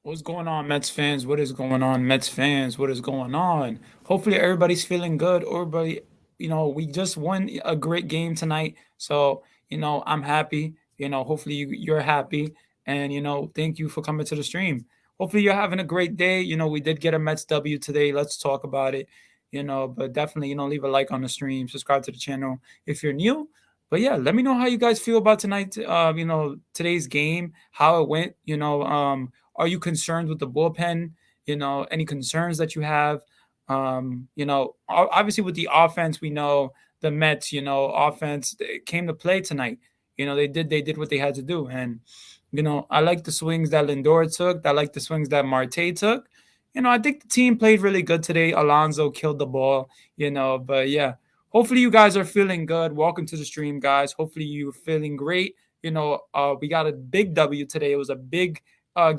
What's going on, Mets fans? What is going on, Mets fans? What is going on? Hopefully, everybody's feeling good. Everybody, we just won a great game tonight. So, I'm happy. Hopefully, you're happy. And, thank you for coming to the stream. Hopefully, you're having a great day. We did get a Mets W today. Let's talk about it. But definitely, leave a like on the stream, subscribe to the channel if you're new. But yeah, let me know how you guys feel about tonight. Today's game, how it went. Are you concerned with the bullpen? Any concerns that you have? Obviously with the offense, we know the Mets, offense came to play tonight. They did what they had to do, and I like the swings that Lindor took. I like the swings that Marte took. I think the team played really good today. Alonso killed the ball. But yeah, hopefully you guys are feeling good. Welcome to the stream, guys. Hopefully you're feeling great. We got a big W today. It was a big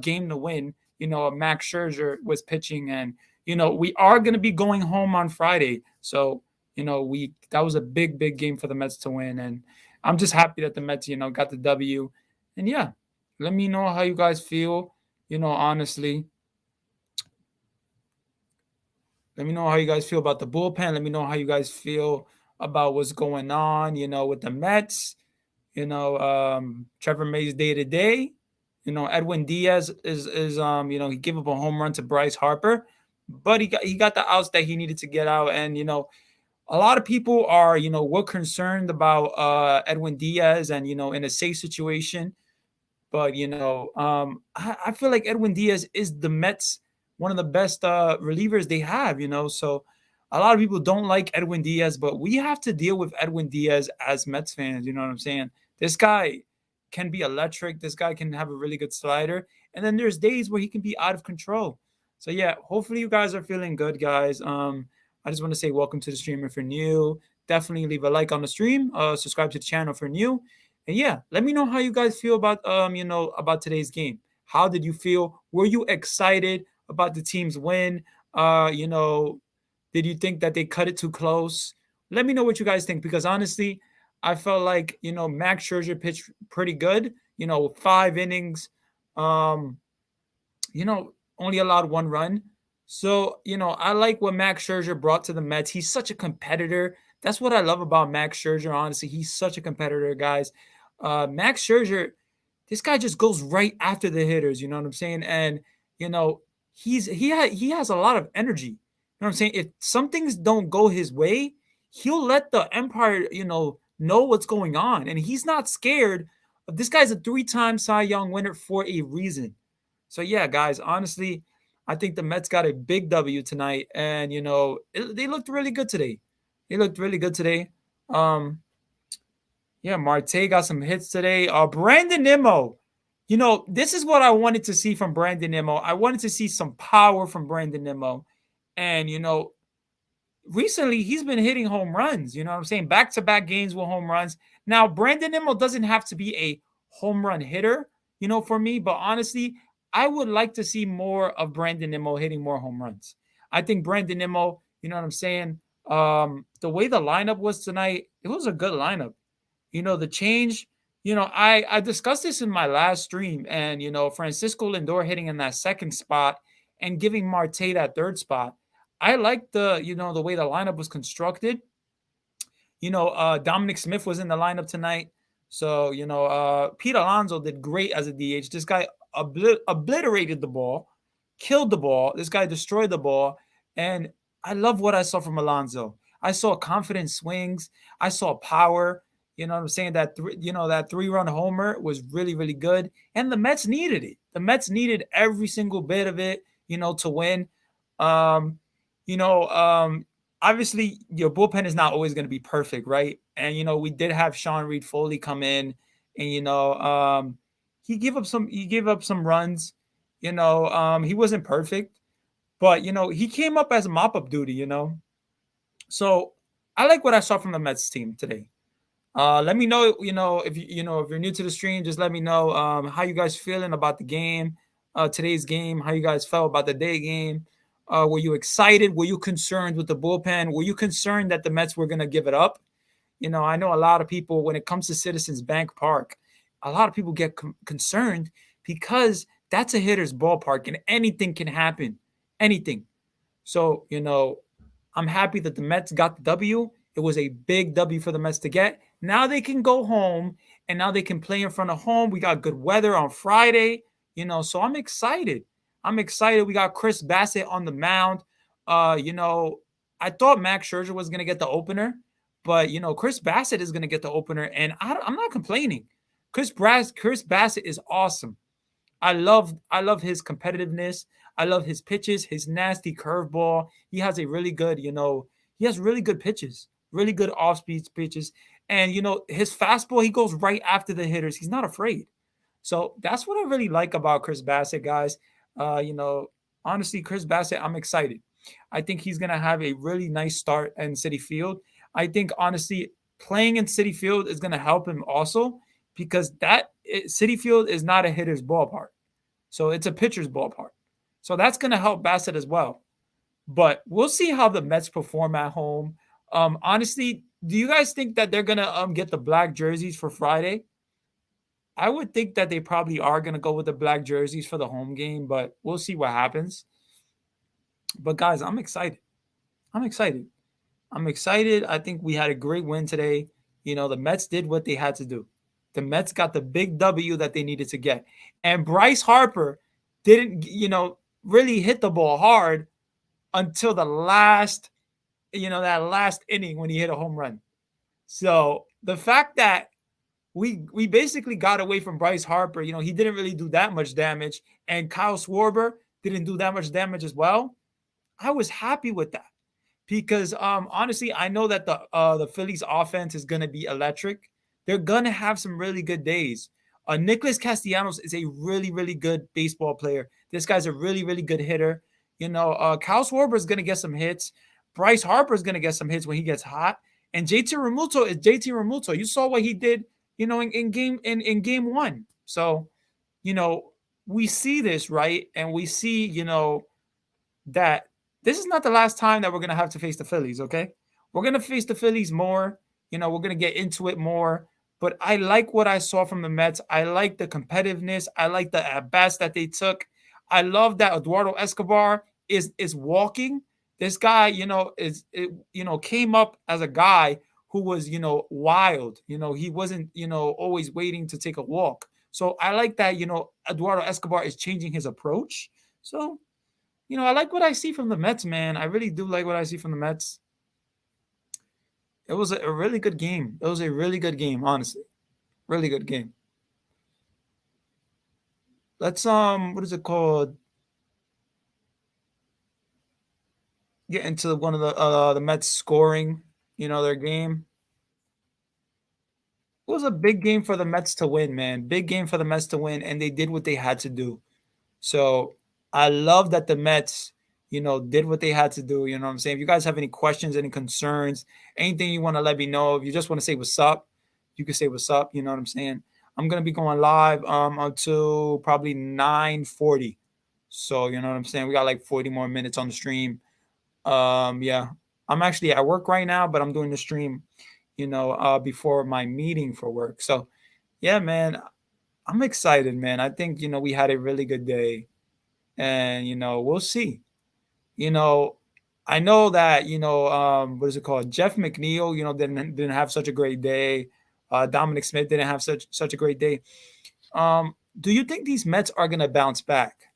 game to win. Max Scherzer was pitching, and we are going to be going home on Friday. So we that was a big game for the Mets to win, and I'm just happy that the Mets got the W. And yeah, let me know how you guys feel. Honestly, let me know how you guys feel about the bullpen. Let me know how you guys feel about what's going on. With the Mets. Trevor May's day to day. Edwin Diaz is he gave up a home run to Bryce Harper, but he got the outs that he needed to get out. And a lot of people are were concerned about Edwin Diaz and in a safe situation. But I feel like Edwin Diaz is the Mets one of the best relievers they have. So a lot of people don't like Edwin Diaz, but we have to deal with Edwin Diaz as Mets fans. You know what I'm saying? This guy can be electric. This guy can have a really good slider, and then there's days where he can be out of control. So yeah, hopefully you guys are feeling good, guys. I just want to say welcome to the stream if you're new. Definitely leave a like on the stream. Subscribe to the channel if you're new. And yeah, let me know how you guys feel about about today's game. How did you feel? Were you excited about the team's win? Uh, you know, did you think that they cut it too close? Let me know what you guys think because honestly, I felt like Max Scherzer pitched pretty good. 5 innings. Um, only allowed one run. So I like what Max Scherzer brought to the Mets. He's such a competitor. That's what I love about Max Scherzer. Honestly, he's such a competitor, guys. Max Scherzer, this guy just goes right after the hitters. You know what I'm saying? And you know he has a lot of energy. You know what I'm saying? If some things don't go his way, he'll let the Empire know what's going on, and he's not scared. This guy's a 3-time Cy Young winner for a reason. So yeah, guys, honestly, I think the Mets got a big W tonight, and they looked really good today. They looked really good today. Um, yeah, Marte got some hits today. Brandon Nimmo, this is what I wanted to see from Brandon Nimmo. I wanted to see some power from Brandon Nimmo, and recently he's been hitting home runs. You know what I'm saying? Back to back games with home runs. Now, Brandon Nimmo doesn't have to be a home run hitter, for me, but honestly, I would like to see more of Brandon Nimmo hitting more home runs. I think Brandon Nimmo, you know what I'm saying? The way the lineup was tonight, it was a good lineup. The change, I discussed this in my last stream, and Francisco Lindor hitting in that second spot and giving Marte that third spot. I like the way the lineup was constructed. Dominic Smith was in the lineup tonight. So, Pete Alonso did great as a DH. This guy obliterated the ball, killed the ball. This guy destroyed the ball. And I love what I saw from Alonso. I saw confident swings. I saw power. You know what I'm saying? That 3-run homer was really, really good. And the Mets needed it. The Mets needed every single bit of it, to win. Um, you know, um, Obviously your bullpen is not always going to be perfect, right? And we did have Sean Reed Foley come in, and he gave up some runs. He wasn't perfect, but he came up as mop up duty. So I like what I saw from the Mets team today. Let me know, if you're new to the stream, just let me know how you guys feeling about the game, today's game, how you guys felt about the day game. Were you excited? Were you concerned with the bullpen? Were you concerned that the Mets were going to give it up? I know a lot of people, when it comes to Citizens Bank Park, a lot of people get concerned because that's a hitter's ballpark, and anything can happen. Anything. So, I'm happy that the Mets got the W. It was a big W for the Mets to get. Now they can go home and now they can play in front of home. We got good weather on Friday, so I'm excited. I'm excited. We got Chris Bassett on the mound. I thought Max Scherzer was going to get the opener, but, Chris Bassett is going to get the opener, and I'm not complaining. Chris Bassett is awesome. I love his competitiveness. I love his pitches, his nasty curveball. He has a really good, he has really good pitches, really good off-speed pitches. And his fastball, he goes right after the hitters. He's not afraid. So that's what I really like about Chris Bassett, guys. Honestly, Chris Bassett, I'm excited. I think he's gonna have a really nice start in Citi Field. I think honestly, playing in Citi Field is gonna help him also because Citi Field is not a hitter's ballpark. So it's a pitcher's ballpark. So that's going to help Bassett as well. But we'll see how the Mets perform at home. Honestly, do you guys think that they're going to get the black jerseys for Friday? I would think that they probably are going to go with the black jerseys for the home game, but we'll see what happens. But guys, I'm excited. I'm excited. I'm excited. I think we had a great win today. The Mets did what they had to do. The Mets got the big W that they needed to get. And Bryce Harper didn't, really hit the ball hard until the last, that last inning when he hit a home run. So the fact that we basically got away from Bryce Harper, he didn't really do that much damage, and Kyle Schwarber didn't do that much damage as well. I was happy with that because honestly, I know that the Phillies offense is going to be electric. They're going to have some really good days. Nicholas Castellanos is a really, really good baseball player. This guy's a really, really good hitter. Kyle Schwarber is going to get some hits. Bryce Harper is going to get some hits when he gets hot. And JT Realmuto is JT Realmuto. You saw what he did, in game one. So, we see this, right? And we see, that this is not the last time that we're going to have to face the Phillies, okay? We're going to face the Phillies more. We're going to get into it more. But I like what I saw from the Mets. I like the competitiveness. I like the at-bats that they took. I love that Eduardo Escobar is walking. This guy, came up as a guy who was, wild. He wasn't, always waiting to take a walk. So I like that, Eduardo Escobar is changing his approach. So, I like what I see from the Mets, man. I really do like what I see from the Mets. It was a really good game. It was a really good game, honestly. Really good game. Let's what is it called? Get into one of the Mets scoring, their game. It was a big game for the Mets to win, man. Big game for the Mets to win, and they did what they had to do. So I love that the Mets, did what they had to do. You know what I'm saying? If you guys have any questions, any concerns, anything you want to let me know, if you just want to say what's up, you can say what's up. You know what I'm saying? I'm gonna be going live until probably 9:40. So you know what I'm saying? We got like 40 more minutes on the stream. Yeah. I'm actually at work right now, but I'm doing the stream, before my meeting for work. So yeah, man, I'm excited, man. I think, we had a really good day. And, we'll see. I know that, what is it called? Jeff McNeil, didn't have such a great day. Dominic Smith didn't have such a great day. Do you think these Mets are gonna bounce back?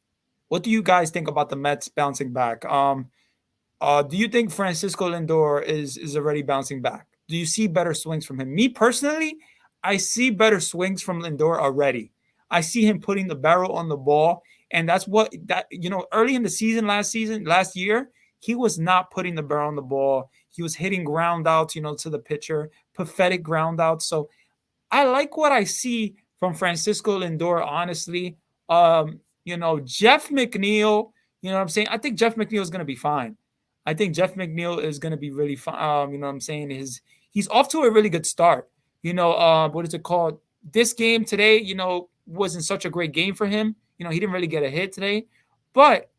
What do you guys think about the Mets bouncing back? Do you think Francisco Lindor is already bouncing back? Do you see better swings from him? Me personally, I see better swings from Lindor already. I see him putting the barrel on the ball, and that's early in the season, last year, he was not putting the barrel on the ball. He was hitting ground outs, to the pitcher, pathetic ground outs. So I like what I see from Francisco Lindor, honestly. Jeff McNeil, you know what I'm saying? I think Jeff McNeil is going to be fine. I think Jeff McNeil is going to be really fine. You know what I'm saying? He's off to a really good start. What is it called? This game today, wasn't such a great game for him. He didn't really get a hit today. But,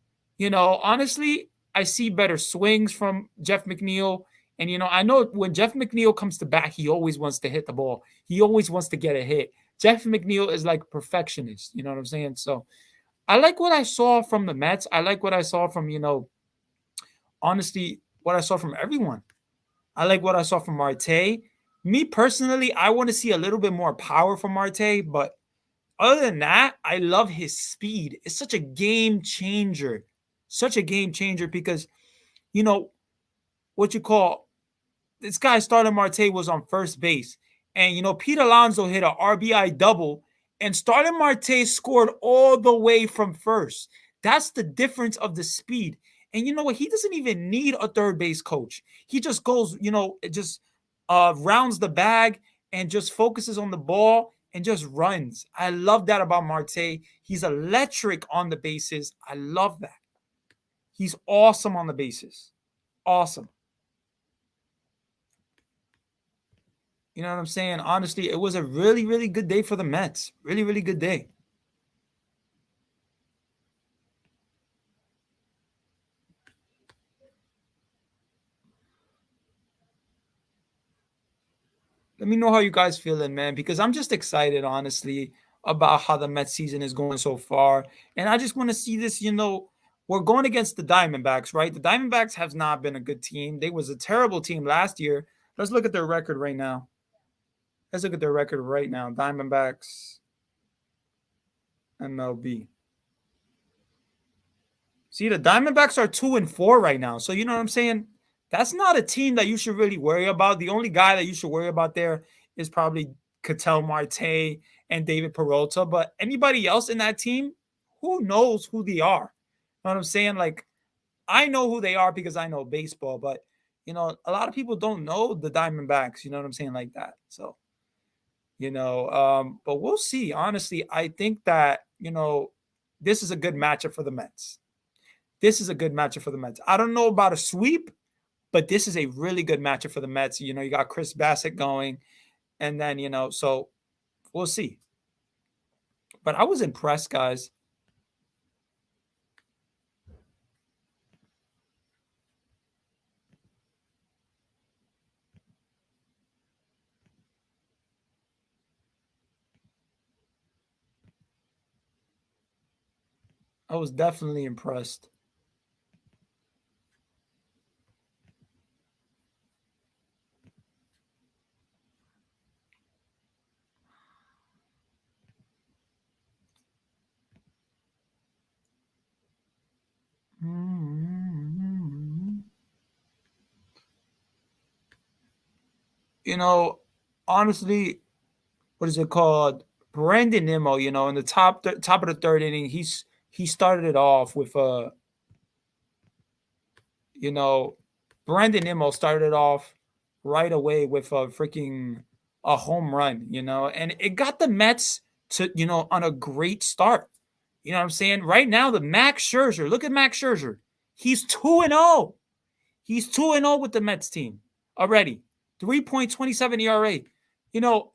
honestly, I see better swings from Jeff McNeil. And, I know when Jeff McNeil comes to bat, he always wants to hit the ball. He always wants to get a hit. Jeff McNeil is like a perfectionist. You know what I'm saying? So I like what I saw from the Mets. I like what I saw from, honestly, what I saw from everyone. I like what I saw from Marte. Me personally, I want to see a little bit more power from Marte, but other than that, I love his speed. It's such a game changer. Such a game changer because, you know, what you call this guy Starling Marte was on first base. And Pete Alonso hit a RBI double, and Starling Marte scored all the way from first. That's the difference of the speed. And you know what? He doesn't even need a third base coach. He just goes, it just rounds the bag and just focuses on the ball and just runs. I love that about Marte. He's electric on the bases. I love that. He's awesome on the bases. Awesome. You know what I'm saying? Honestly, it was a really, really good day for the Mets. Really, really good day. Let me know how you guys feeling, man, because I'm just excited, honestly, about how the Mets season is going so far. And I just want to see this, we're going against the Diamondbacks, right? The Diamondbacks have not been a good team. They was a terrible team last year. Let's look at their record right now. Let's look at their record right now. Diamondbacks, MLB. See, the Diamondbacks are 2-4 right now. So you know what I'm saying? That's not a team that you should really worry about. The only guy that you should worry about there is probably Ketel Marte and David Peralta. But anybody else in that team, who knows who they are? You know what I'm saying? Like, I know who they are because I know baseball, but a lot of people don't know the Diamondbacks. You know what I'm saying? Like that. So, but we'll see. Honestly, I think that, this is a good matchup for the Mets. This is a good matchup for the Mets. I don't know about a sweep, but this is a really good matchup for the Mets. You got Chris Bassett going, and then, so we'll see. But I was impressed, guys. I was definitely impressed. You know, honestly, what is it called? Brandon Nimmo, in the top of the third inning, he started it off with you know, Brandon Nimmo started off right away with a freaking a home run, and it got the Mets to, on a great start. You know what I'm saying? Right now, the Max Scherzer, look at Max Scherzer. He's 2-0. He's 2-0 with the Mets team already. 3.27 ERA. You know,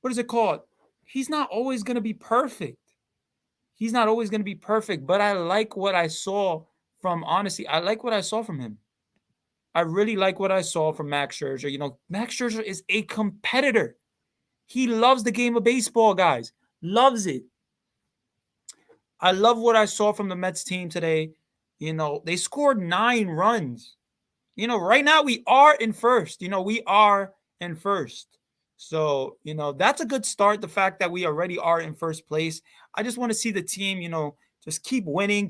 what is it called? He's not always going to be perfect. He's not always going to be perfect, but I like what I saw from, honestly, I like what I saw from him. I really like what I saw from Max Scherzer. Max Scherzer is a competitor. He loves the game of baseball, guys. Loves it. I love what I saw from the Mets team today. They scored 9 runs. Right now we are in first. We are in first. So, that's a good start. The fact that we already are in first place. I just want to see the team, just keep winning,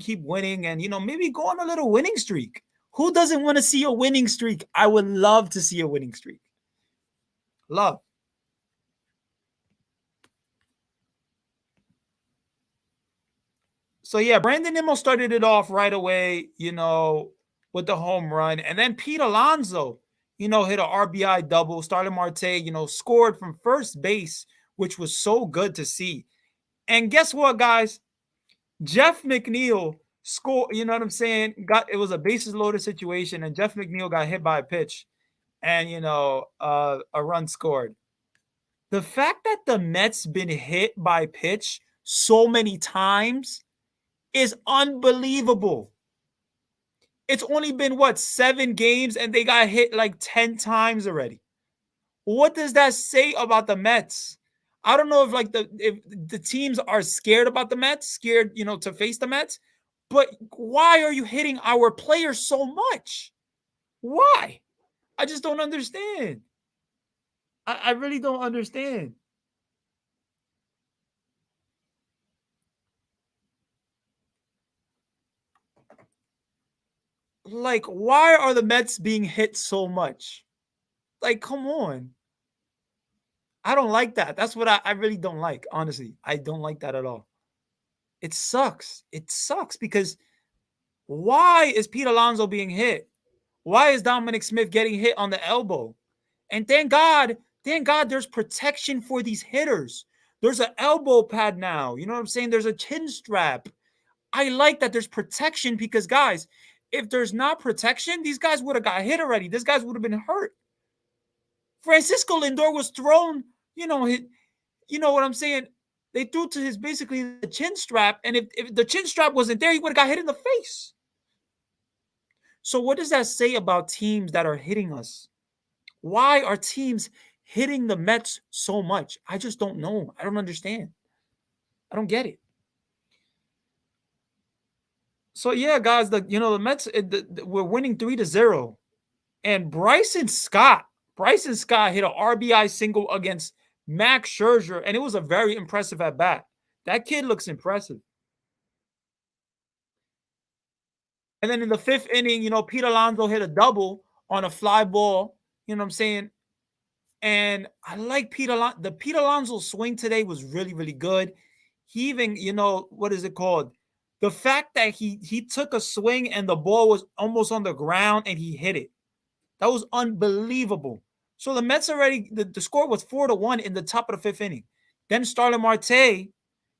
and, maybe go on a little winning streak. Who doesn't want to see a winning streak? I would love to see a winning streak. Love. So yeah, Brandon Nimmo started it off right away, with the home run. And then Pete Alonso, hit an RBI double. Starling Marte, scored from first base, which was so good to see. And guess what, guys? Jeff McNeil scored, you know what I'm saying? It was a bases loaded situation, and Jeff McNeil got hit by a pitch, and a run scored. The fact that the Mets been hit by pitch so many times is unbelievable. It's only been 7 games, and they got hit like 10 times already. What does that say about the Mets? I don't know if the teams are scared about the Mets, scared, to face the Mets. But why are you hitting our players so much? Why? I just don't understand. I really don't understand. Like, why are the Mets being hit so much? Like, come on. I don't like that. That's what I really don't like. Honestly, I don't like that at all. It sucks. It sucks because why is Pete Alonso being hit? Why is Dominic Smith getting hit on the elbow? And thank God there's protection for these hitters. There's an elbow pad now. You know what I'm saying? There's a chin strap. I like that there's protection because, guys, if there's not protection, these guys would have got hit already. These guys would have been hurt. Francisco Lindor was thrown, you know what I'm saying? They threw to his basically the chin strap. And if the chin strap wasn't there, he would have got hit in the face. So, what does that say about teams that are hitting us? Why are teams hitting the Mets so much? I just don't know. I don't understand. I don't get it. So yeah, guys, the Mets we're winning 3-0, and Bryson Scott hit an RBI single against Max Scherzer, and it was a very impressive at bat. That kid looks impressive. And then in the fifth inning, Pete Alonso hit a double on a fly ball. You know what I'm saying? And I like the Pete Alonso swing today was really, really good. He even, what is it called? The fact that he took a swing and the ball was almost on the ground and he hit it. That was unbelievable. So the Mets already, the score was 4-1 in the top of the fifth inning. Then Starlin Marte, you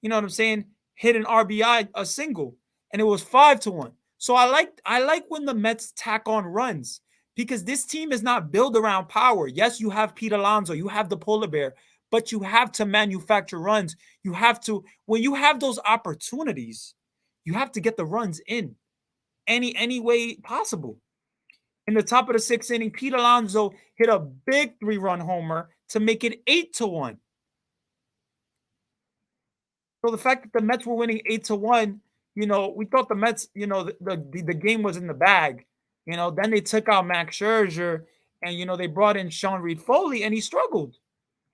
know what I'm saying, hit an RBI, a single, and it was 5-1. So I like when the Mets tack on runs because this team is not built around power. Yes, you have Pete Alonso, you have the polar bear, but you have to manufacture runs. You have to, when you have those opportunities, you have to get the runs in any way possible. In the top of the sixth inning, Pete Alonso hit a big 3-run homer to make it 8-1. So the fact that the Mets were winning 8-1, we thought the Mets, the game was in the bag. Then they took out Max Scherzer, and they brought in Sean Reed Foley, and he struggled,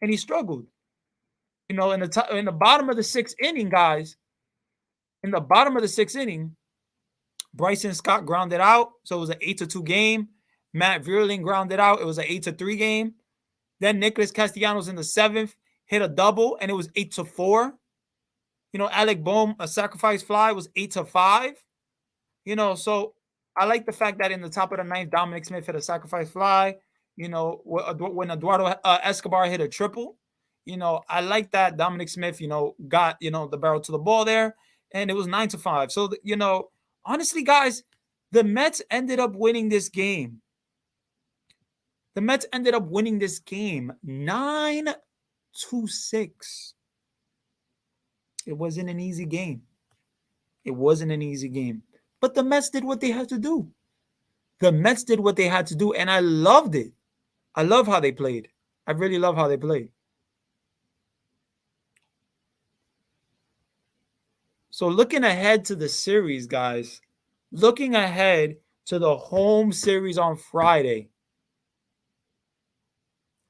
and he struggled. In the bottom of the sixth inning, guys, in the bottom of the sixth inning, Bryson Scott grounded out, so it was an 8-2 game. Matt Vierling grounded out, it was an 8-3 game. Then Nicholas Castellanos in the seventh hit a double, and it was 8-4. Alec Bohm, a sacrifice fly, was 8-5. So I like the fact that in the top of the ninth, Dominic Smith hit a sacrifice fly. When Eduardo Escobar hit a triple, I like that Dominic Smith, got the barrel to the ball there, and it was 9-5. So honestly, guys, the Mets ended up winning this game. The Mets ended up winning this game 9-6. It wasn't an easy game. It wasn't an easy game. But the Mets did what they had to do. The Mets did what they had to do, and I loved it. I love how they played. I really love how they played. So looking ahead to the series, guys, looking ahead to the home series on Friday,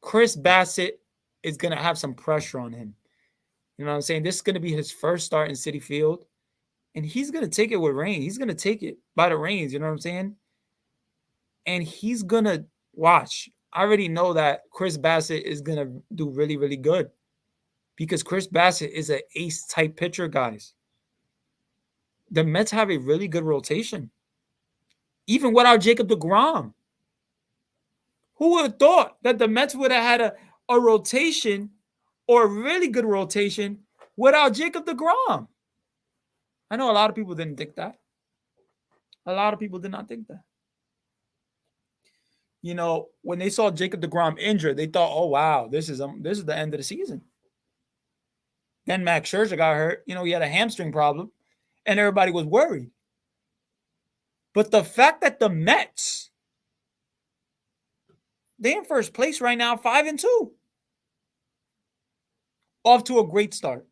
Chris Bassett is going to have some pressure on him. You know what I'm saying? This is going to be his first start in Citi Field, and he's going to take it with rain. He's going to take it by the reins, you know what I'm saying? And he's going to watch. I already know that Chris Bassett is going to do really, really good because Chris Bassett is an ace-type pitcher, guys. The Mets have a really good rotation, even without Jacob deGrom. Who would have thought that the Mets would have had a rotation or a really good rotation without Jacob deGrom? I know a lot of people didn't think that. A lot of people did not think that. When they saw Jacob deGrom injured, they thought, "Oh wow, this is the end of the season." Then Max Scherzer got hurt. He had a hamstring problem, and everybody was worried. But the fact that the Mets, they're in first place right now, 5-2. Off to a great start.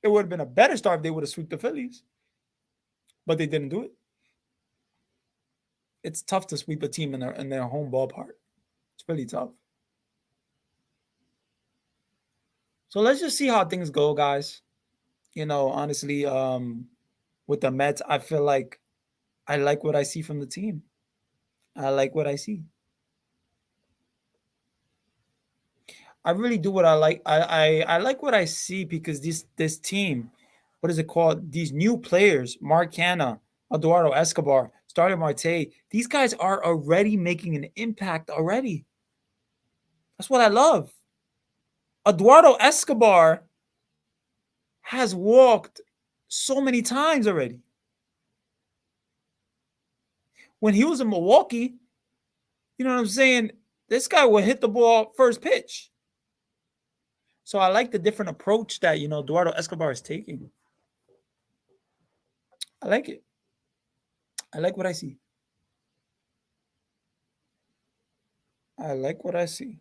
It would have been a better start if they would have swept the Phillies, but they didn't do it. It's tough to sweep a team in their home ballpark. It's really tough. So let's just see how things go, guys. Honestly, with the Mets, I feel like I like what I see from the team. I like what I see. I really do what I like. I like what I see because this team, what is it called? These new players, Mark Canha, Eduardo Escobar, Starling Marte, these guys are already making an impact already. That's what I love. Eduardo Escobar has walked so many times already. When he was in Milwaukee, you know what I'm saying? This guy would hit the ball first pitch. So I like the different approach that, Eduardo Escobar is taking. I like it. I like what I see. I like what I see.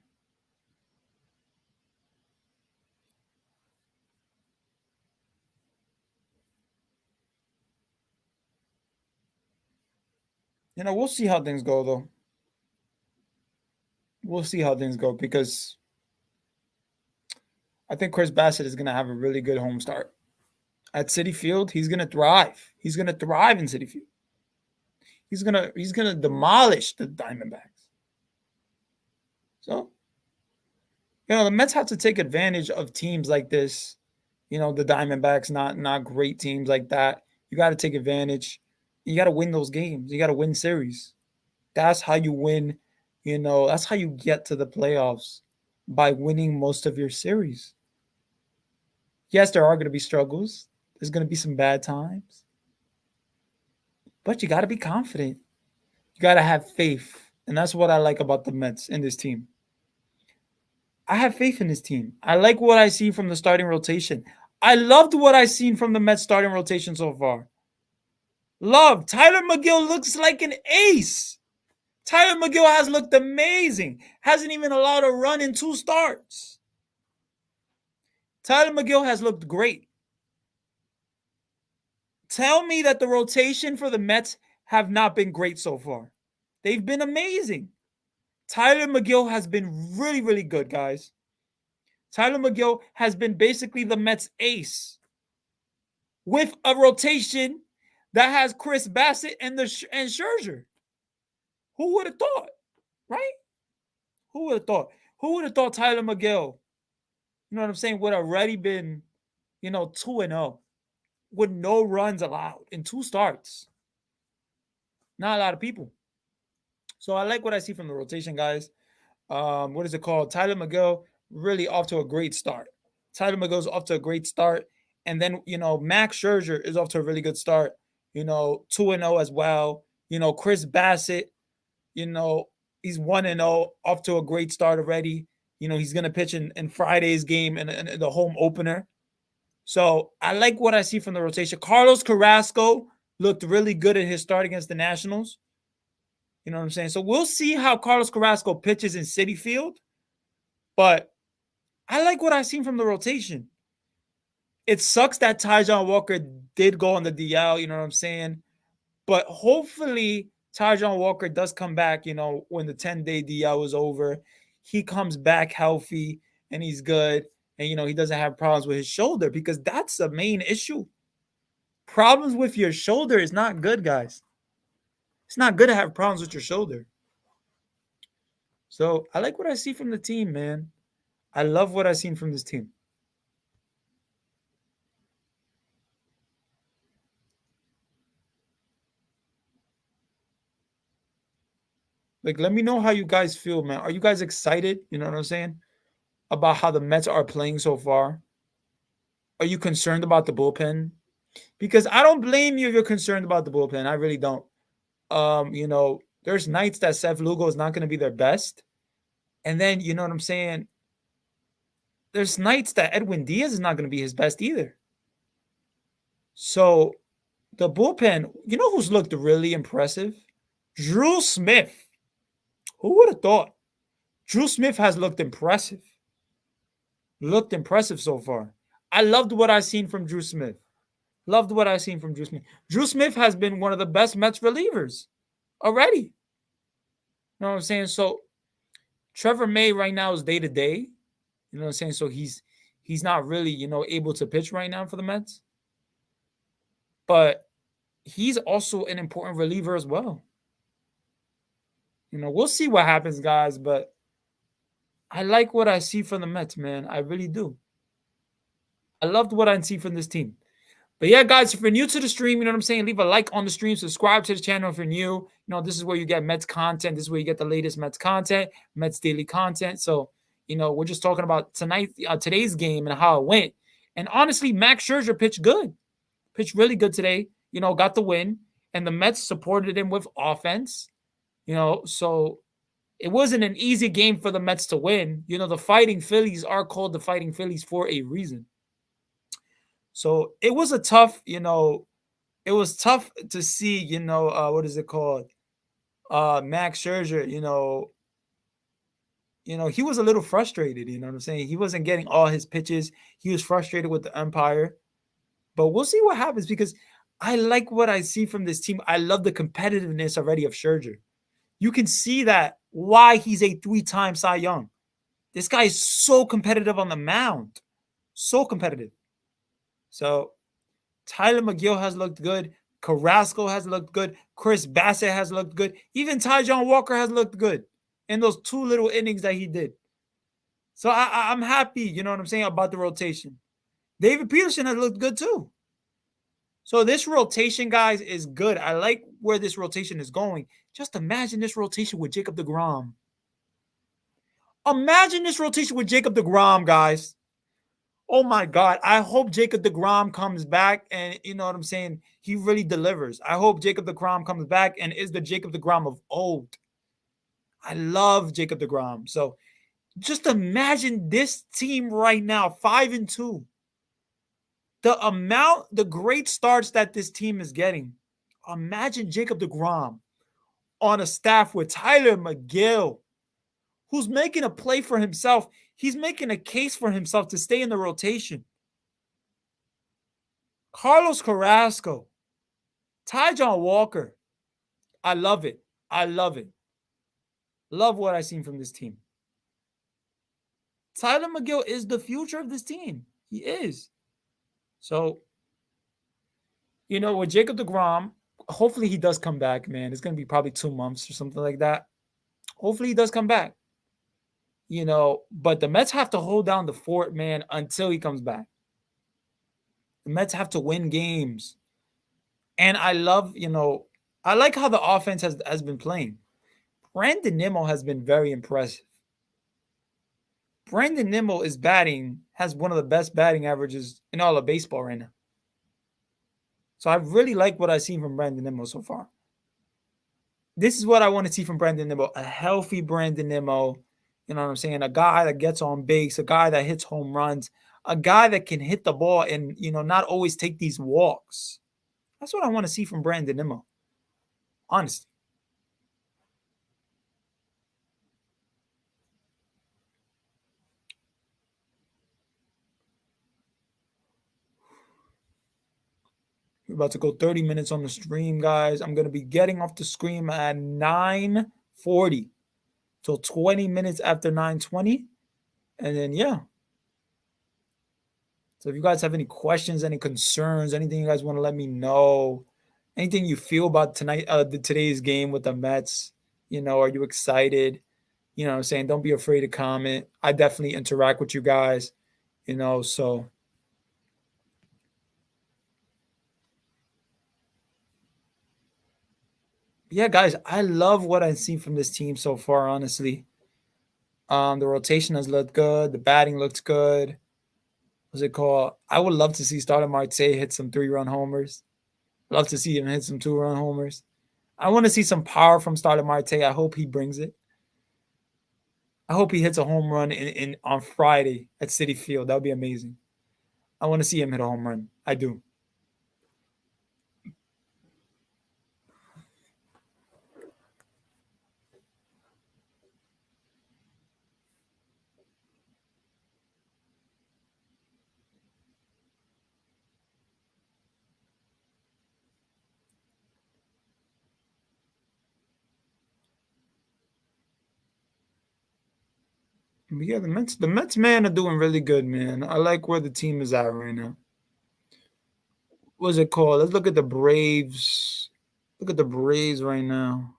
We'll see how things go, though. We'll see how things go because I think Chris Bassett is going to have a really good home start. At Citi Field, he's going to thrive. He's going to thrive in Citi Field. He's gonna demolish the Diamondbacks. So, the Mets have to take advantage of teams like this. The Diamondbacks, not great teams like that. You got to take advantage. You got to win those games. You got to win series. That's how you win. That's how you get to the playoffs, by winning most of your series. Yes, there are going to be struggles. There's going to be some bad times. But you got to be confident. You got to have faith. And that's what I like about the Mets in this team. I have faith in this team. I like what I see from the starting rotation. I loved what I've seen from the Mets starting rotation so far. Love. Tyler McGill looks like an ace. Tyler McGill has looked amazing. Hasn't even allowed a run in 2 starts. Tyler McGill has looked great. Tell me that the rotation for the Mets have not been great so far. They've been amazing. Tyler McGill has been really, really good, guys. Tyler McGill has been basically the Mets ace with a rotation that has Chris Bassett and Scherzer. Who would have thought, right? Who would have thought? Who would have thought Tyler McGill, you know what I'm saying, would have already been, 2-0 with no runs allowed in 2 starts? Not a lot of people. So I like what I see from the rotation, guys. What is it called? Tyler McGill really off to a great start. Tyler McGill's off to a great start. And then, Max Scherzer is off to a really good start. 2-0 as well. Chris Bassett, he's 1-0, off to a great start already. He's going to pitch in Friday's game and the home opener. So I like what I see from the rotation. Carlos Carrasco looked really good in his start against the Nationals. You know what I'm saying? So we'll see how Carlos Carrasco pitches in Citi Field. But I like what I've seen from the rotation. It sucks that Taijuan Walker did go on the DL, you know what I'm saying? But hopefully Taijuan Walker does come back, when the 10-day DL is over. He comes back healthy and he's good. And, he doesn't have problems with his shoulder, because that's the main issue. Problems with your shoulder is not good, guys. It's not good to have problems with your shoulder. So I like what I see from the team, man. I love what I've seen from this team. Like, let me know how you guys feel, man. Are you guys excited? You know what I'm saying? About how the Mets are playing so far? Are you concerned about the bullpen? Because I don't blame you if you're concerned about the bullpen. I really don't. There's nights that Seth Lugo is not going to be their best. And then, you know what I'm saying? There's nights that Edwin Diaz is not going to be his best either. So the bullpen, who's looked really impressive? Drew Smith. Who would have thought? Drew Smith has looked impressive. looked impressive so far. I loved what I seen from Drew Smith. Loved what I seen from Drew Smith. Drew Smith has been one of the best Mets relievers already. You know what I'm saying? So Trevor May right now is day to day. You know what I'm saying? So he's not really, able to pitch right now for the Mets. But he's also an important reliever as well. We'll see what happens, guys, but I like what I see from the Mets, man. I really do. I loved what I see from this team. But yeah, guys, if you're new to the stream, you know what I'm saying? Leave a like on the stream, subscribe to the channel if you're new. This is where you get Mets content. This is where you get the latest Mets content, Mets daily content. So, we're just talking about today's game and how it went. And honestly, Max Scherzer pitched really good today. Got the win, and the Mets supported him with offense. So it wasn't an easy game for the Mets to win. The Fighting Phillies are called the Fighting Phillies for a reason. So it was it was tough to see, what is it called? Max Scherzer, he was a little frustrated, you know what I'm saying? He wasn't getting all his pitches. He was frustrated with the umpire. But we'll see what happens because I like what I see from this team. I love the competitiveness already of Scherzer. You can see that why he's a 3-time Cy Young. This guy is so competitive on the mound. So competitive. So Tyler McGill has looked good. Carrasco has looked good. Chris Bassett has looked good. Even Ty John Walker has looked good in those 2 little innings that he did. So I'm happy, you know what I'm saying, about the rotation. David Peterson has looked good too. So this rotation, guys, is good. I like where this rotation is going. Just imagine this rotation with Jacob deGrom. Imagine this rotation with Jacob deGrom, guys. Oh my God. I hope Jacob deGrom comes back and, you know what I'm saying, he really delivers. I hope Jacob deGrom comes back and is the Jacob deGrom of old. I love Jacob deGrom. So just imagine this team right now, 5-2. The great starts that this team is getting. Imagine Jacob deGrom on a staff with Tyler McGill, who's making a play for himself. He's making a case for himself to stay in the rotation. Carlos Carrasco, Ty John Walker. I love it. I love it. Love what I've seen from this team. Tyler McGill is the future of this team. He is. So, with Jacob deGrom, hopefully he does come back, man. It's going to be probably 2 months or something like that. Hopefully he does come back. But the Mets have to hold down the fort, man, until he comes back. The Mets have to win games. And I love, I like how the offense has been playing. Brandon Nimmo has been very impressive. Brandon Nimmo has one of the best batting averages in all of baseball right now. So I really like what I've seen from Brandon Nimmo so far. This is what I want to see from Brandon Nimmo. A healthy Brandon Nimmo. You know what I'm saying? A guy that gets on base, a guy that hits home runs, a guy that can hit the ball and, not always take these walks. That's what I want to see from Brandon Nimmo. Honestly. We're about to go 30 minutes on the stream, guys. I'm going to be getting off the stream at 9:40. So 20 minutes after 9:20. And then, yeah. So if you guys have any questions, any concerns, anything you guys want to let me know, anything you feel about today's game with the Mets, are you excited? You know what I'm saying? Don't be afraid to comment. I definitely interact with you guys, so. Yeah, guys, I love what I've seen from this team so far, honestly. The rotation has looked good. The batting looks good. What's it called? I would love to see Starling Marte hit some 3-run homers. Love to see him hit some 2-run homers. I want to see some power from Starling Marte. I hope he brings it. I hope he hits a home run on Friday at Citi Field. That would be amazing. I want to see him hit a home run. I do. But yeah, the Mets, man, are doing really good, man. I like where the team is at right now. What's it called? Let's look at the Braves. Look at the Braves right now.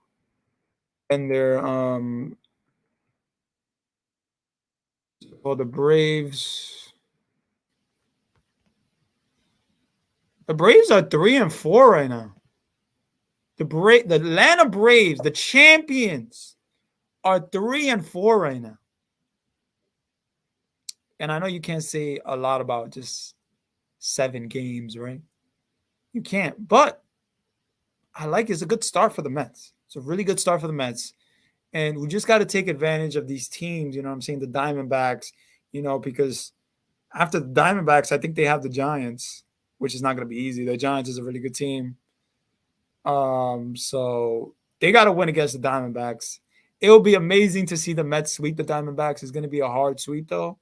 And they're well, the Braves. The Braves are 3-4 right now. The Atlanta Braves, the champions, are 3-4 right now. And I know you can't say a lot about just 7 games, right? You can't, but I like it's a good start for the Mets. It's a really good start for the Mets. And we just got to take advantage of these teams, you know what I'm saying? The Diamondbacks, because after the Diamondbacks, I think they have the Giants, which is not going to be easy. The Giants is a really good team. So they got to win against the Diamondbacks. It will be amazing to see the Mets sweep the Diamondbacks. It's going to be a hard sweep though,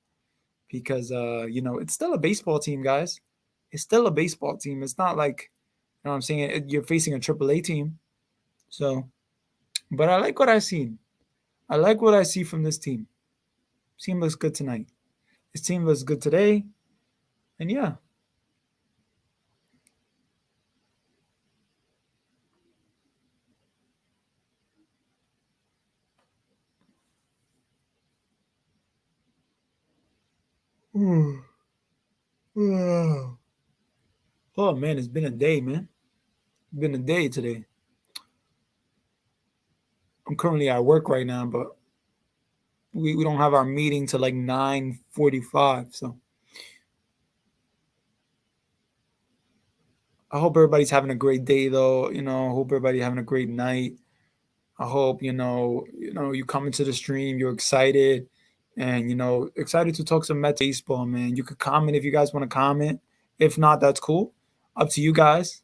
because it's still a baseball team, guys. It's still a baseball team. It's not like what I'm saying, you're facing a AAA team. So, but I like what I seen. I like what I see from this team. Team looks good tonight. This team looks good today, and yeah. Oh man, it's been a day, man. It's been a day today. I'm currently at work right now, but we don't have our meeting till like 9:45. So I hope everybody's having a great day though. I hope everybody having a great night. I hope you come into the stream, you're excited, and excited to talk some Mets baseball, man. You could comment if you guys want to comment. If not, that's cool. Up to you guys.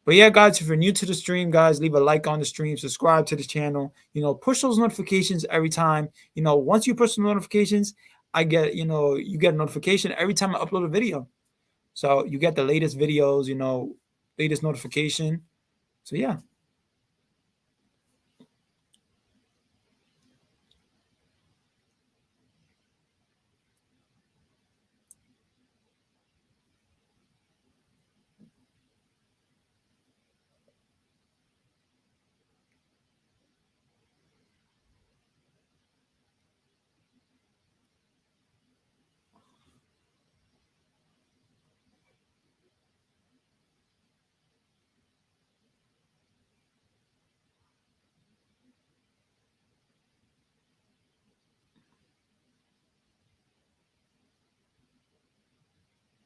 But yeah, guys, if you're new to the stream, guys, leave a like on the stream, subscribe to the channel. Push those notifications every time. Once you push the notifications, you get a notification every time I upload a video. So you get the latest videos, latest notification. So yeah.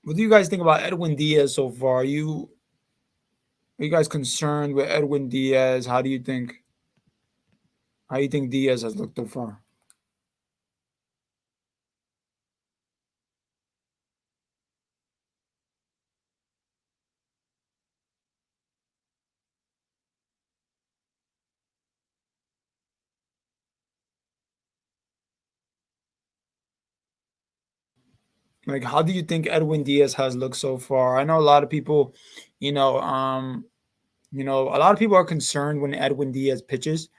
What do you guys think about Edwin Diaz so far? Are you guys concerned with Edwin Diaz? How do you think Diaz has looked so far? Like, how do you think Edwin Diaz has looked so far? I know a lot of people, you know, um, a lot of people are concerned when Edwin Diaz pitches,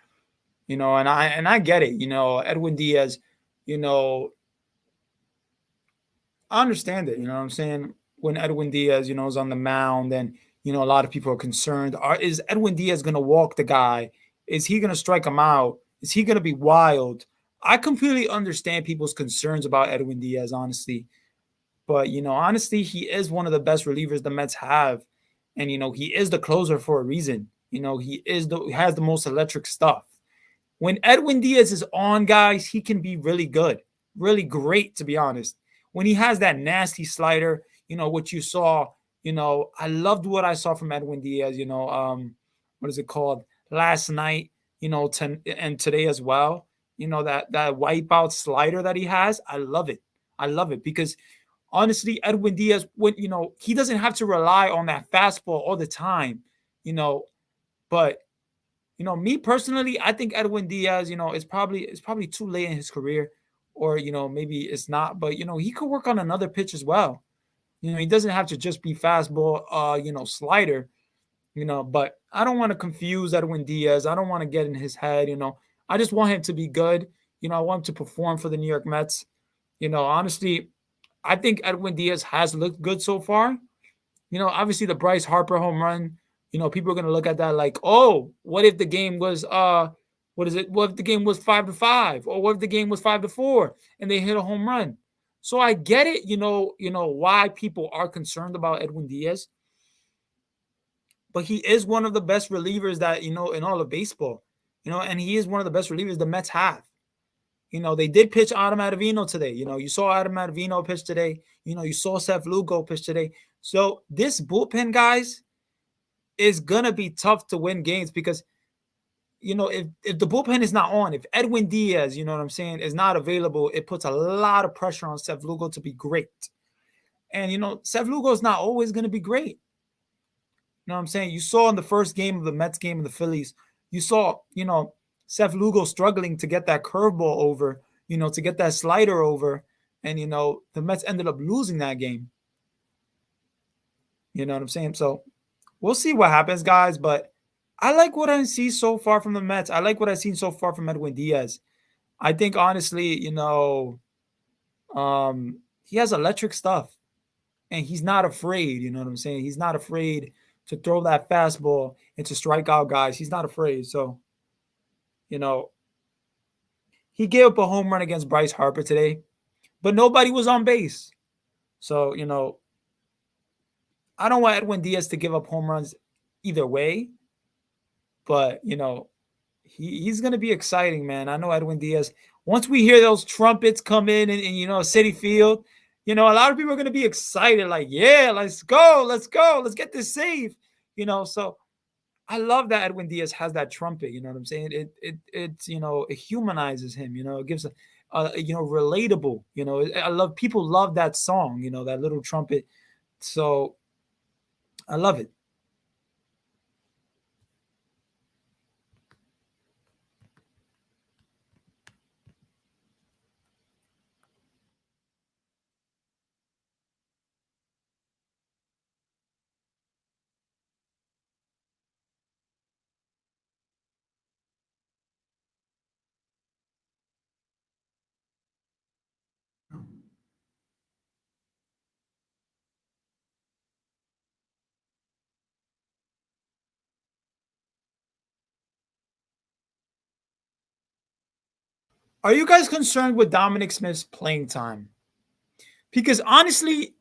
and I get it. Edwin Diaz, you know, I understand it. You know what I'm saying? When Edwin Diaz, is on the mound, and a lot of people are concerned. Is Edwin Diaz going to walk the guy? Is he going to strike him out? Is he going to be wild? I completely understand people's concerns about Edwin Diaz, honestly. But honestly, he is one of the best relievers the Mets have, and he is the closer for a reason. He has the most electric stuff. When Edwin Diaz is on, guys, he can be really good, really great, to be honest. When he has that nasty slider, what you saw, I loved what I saw from Edwin Diaz, what is it called? Last night, and today as well. That wipeout slider that he has, I love it. I love it because honestly, Edwin Diaz, when he doesn't have to rely on that fastball all the time, you know, but me personally, I think Edwin Diaz, it's probably too late in his career, or maybe it's not, but he could work on another pitch as well. He doesn't have to just be fastball, slider, but I don't want to confuse Edwin Diaz. I don't want to get in his head. I just want him to be good. I want him to perform for the New York Mets. Honestly, I think Edwin Diaz has looked good so far. Obviously the Bryce Harper home run, people are gonna look at that like, oh, what if the game was what is it? What if the game was 5-5? Or what if the game was 5-4 and they hit a home run? So I get it, why people are concerned about Edwin Diaz, but he is one of the best relievers that, in all of baseball. And he is one of the best relievers the Mets have. They did pitch Adam Ottavino today. You saw Adam Ottavino pitch today. You saw Seth Lugo pitch today. So this bullpen, guys, is gonna be tough to win games because if the bullpen is not on, if Edwin Diaz, you know what I'm saying, is not available, it puts a lot of pressure on Seth Lugo to be great. And Seth Lugo is not always gonna be great. You know what I'm saying? You saw in the first game of the Mets game of the Phillies, you saw, Seth Lugo struggling to get that curveball over, to get that slider over. And, the Mets ended up losing that game. You know what I'm saying? So we'll see what happens, guys. But I like what I see so far from the Mets. I like what I've seen so far from Edwin Diaz. I think, honestly, he has electric stuff. And he's not afraid. You know what I'm saying? He's not afraid to throw that fastball and to strike out guys. He's not afraid. So, he gave up a home run against Bryce Harper today, but nobody was on base. So, I don't want Edwin Diaz to give up home runs either way, but, he's going to be exciting, man. I know Edwin Diaz. Once we hear those trumpets come in Citi Field, a lot of people are going to be excited, like, yeah, let's go, let's get this save, so I love that Edwin Diaz has that trumpet. You know what I'm saying? It humanizes him. It gives relatable. People love that song. That little trumpet. So I love it. Are you guys concerned with Dominic Smith's playing time? Because honestly,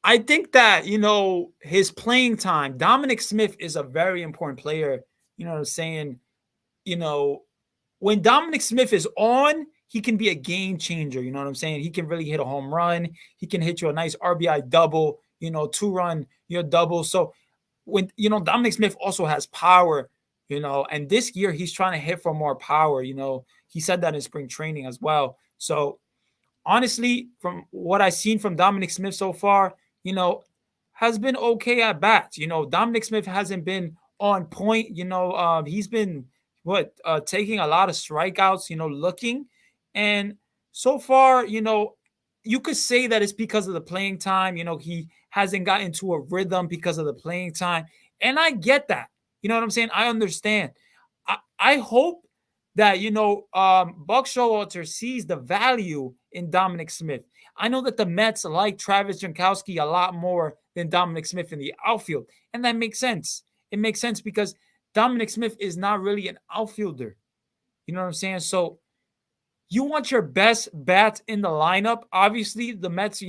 I think that, his playing time, Dominic Smith is a very important player. You know what I'm saying? You know, when Dominic Smith is on, he can be a game changer. You know what I'm saying? He can really hit a home run. He can hit you a nice RBI double, 2-run, double. So when, Dominic Smith also has power, and this year he's trying to hit for more power. He said that in spring training as well. So honestly, from what I've seen from Dominic Smith so far, has been okay at bats. Dominic Smith hasn't been on point. He's been taking a lot of strikeouts, looking. And so far, you could say that it's because of the playing time. He hasn't gotten into a rhythm because of the playing time. And I get that. You know what I'm saying? I understand. I hope that, Buck Showalter sees the value in Dominic Smith. I know that the Mets like Travis Jankowski a lot more than Dominic Smith in the outfield. And that makes sense. It makes sense because Dominic Smith is not really an outfielder. You know what I'm saying? So you want your best bats in the lineup. Obviously, the Mets, a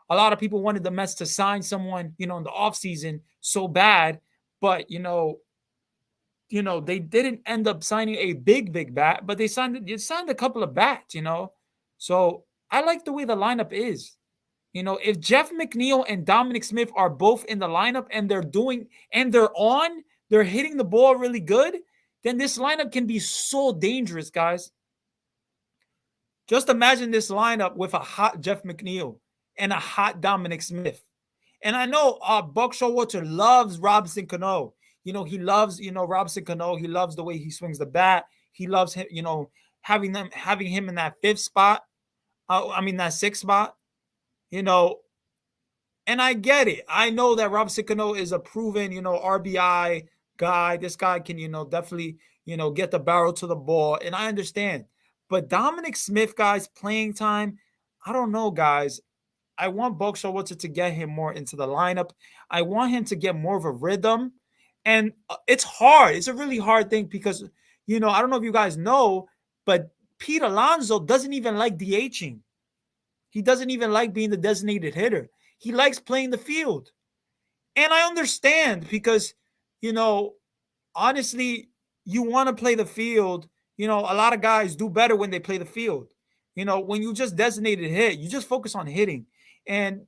lot of people wanted the Mets to sign someone, in the offseason so bad. But, they didn't end up signing a big bat, but they signed a couple of bats, So I like the way the lineup is. If Jeff McNeil and Dominic Smith are both in the lineup and they're hitting the ball really good, then this lineup can be so dangerous, guys. Just imagine this lineup with a hot Jeff McNeil and a hot Dominic Smith. And I know Buck Showalter loves Robinson Cano. He loves, Robinson Cano. He loves the way he swings the bat. He loves him, having him in that fifth spot. That sixth spot. And I get it. I know that Robinson Cano is a proven, RBI guy. This guy can, definitely, get the barrel to the ball. And I understand. But Dominic Smith, guys, playing time, I don't know, guys. I want Buck Showalter to get him more into the lineup. I want him to get more of a rhythm. And it's hard. It's a really hard thing because, I don't know if you guys know, but Pete Alonso doesn't even like DHing. He doesn't even like being the designated hitter. He likes playing the field. And I understand because, honestly, you want to play the field. A lot of guys do better when they play the field. When you just designated hit, you just focus on hitting. And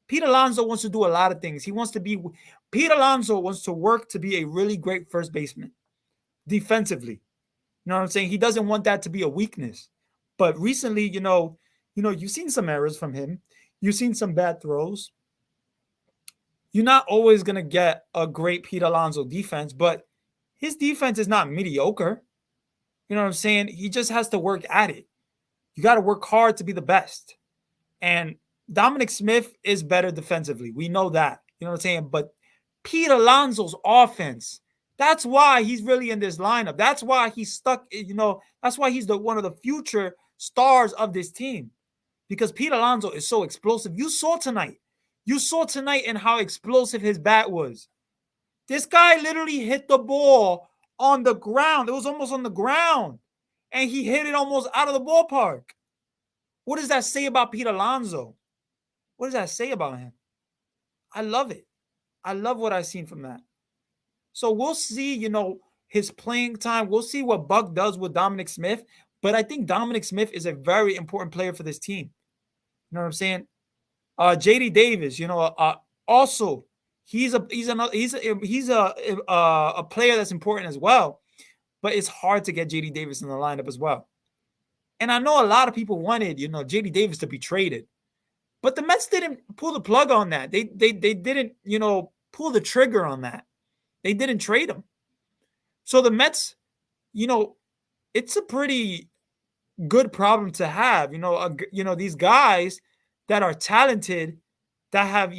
Pete Alonso wants to do a lot of things. Pete Alonso wants to work to be a really great first baseman defensively. You know what I'm saying? He doesn't want that to be a weakness. But recently, you've seen some errors from him. You've seen some bad throws. You're not always going to get a great Pete Alonso defense, but his defense is not mediocre. You know what I'm saying? He just has to work at it. You got to work hard to be the best. And Dominic Smith is better defensively. We know that. You know what I'm saying? But Pete Alonso's offense, that's why he's really in this lineup. That's why he's stuck, that's why he's one of the future stars of this team. Because Pete Alonso is so explosive. You saw tonight and how explosive his bat was. This guy literally hit the ball on the ground. It was almost on the ground. And he hit it almost out of the ballpark. What does that say about Pete Alonso? What does that say about him? I love it. I love what I've seen from that. So we'll see, his playing time. We'll see what Buck does with Dominic Smith. But I think Dominic Smith is a very important player for this team. You know what I'm saying? JD Davis, also he's a player that's important as well. But it's hard to get JD Davis in the lineup as well. And I know a lot of people wanted, JD Davis to be traded. But the Mets didn't pull the plug on that. They didn't, pull the trigger on that. They didn't trade him. So the Mets, it's a pretty good problem to have. These guys that are talented, that have,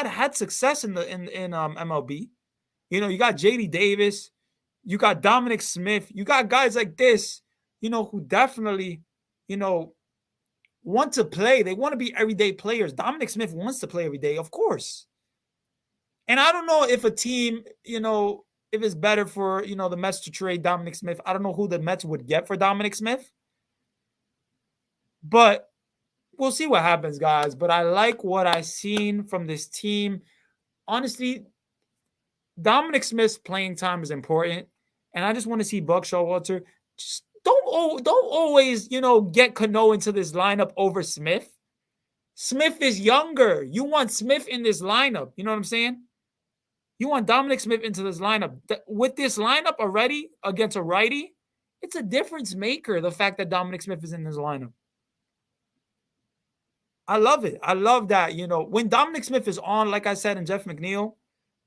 had success in MLB. You got JD Davis, you got Dominic Smith, you got guys like this, who definitely, want to play. They want to be everyday players. Dominic Smith wants to play every day, of course. And I don't know if a team, if it's better for, the Mets to trade Dominic Smith. I don't know who the Mets would get for Dominic Smith. But we'll see what happens, guys. But I like what I've seen from this team. Honestly, Dominic Smith's playing time is important. And I just want to see Buck Showalter. Just don't always, get Cano into this lineup over Smith. Smith is younger. You want Smith in this lineup. You know what I'm saying? You want Dominic Smith into this lineup. With this lineup already against a righty, it's a difference maker, the fact that Dominic Smith is in this lineup. I love it. I love that, when Dominic Smith is on, like I said, and Jeff McNeil,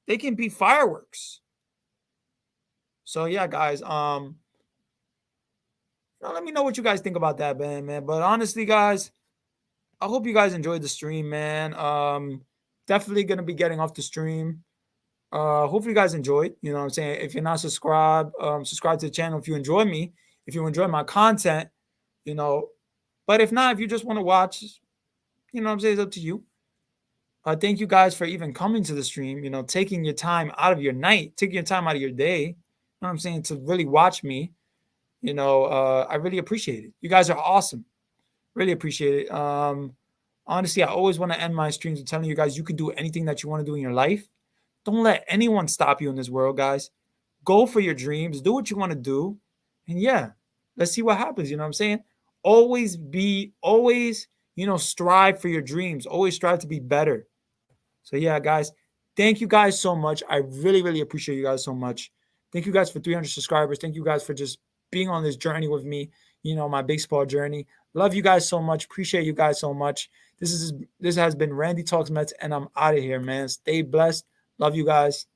they can be fireworks. So, yeah, guys, let me know what you guys think about that, man. But honestly, guys, I hope you guys enjoyed the stream, man. Definitely going to be getting off the stream. Hopefully you guys enjoyed. You know what I'm saying? If you're not subscribed, subscribe to the channel if you enjoy me. If you enjoy my content, But if not, if you just want to watch, you know what I'm saying, it's up to you. Thank you guys for even coming to the stream, taking your time out of your night, taking your time out of your day, you know what I'm saying, to really watch me. I really appreciate it. You guys are awesome. Really appreciate it. Honestly, I always want to end my streams with telling you guys you can do anything that you want to do in your life. Don't let anyone stop you in this world, guys. Go for your dreams. Do what you want to do. And yeah, let's see what happens. You know what I'm saying? Always, strive for your dreams. Always strive to be better. So yeah, guys, thank you guys so much. I really, really appreciate you guys so much. Thank you guys for 300 subscribers. Thank you guys for just being on this journey with me, my baseball journey. Love you guys so much. Appreciate you guys so much. This has been Randy Talks Mets, and I'm out of here, man. Stay blessed. Love you guys.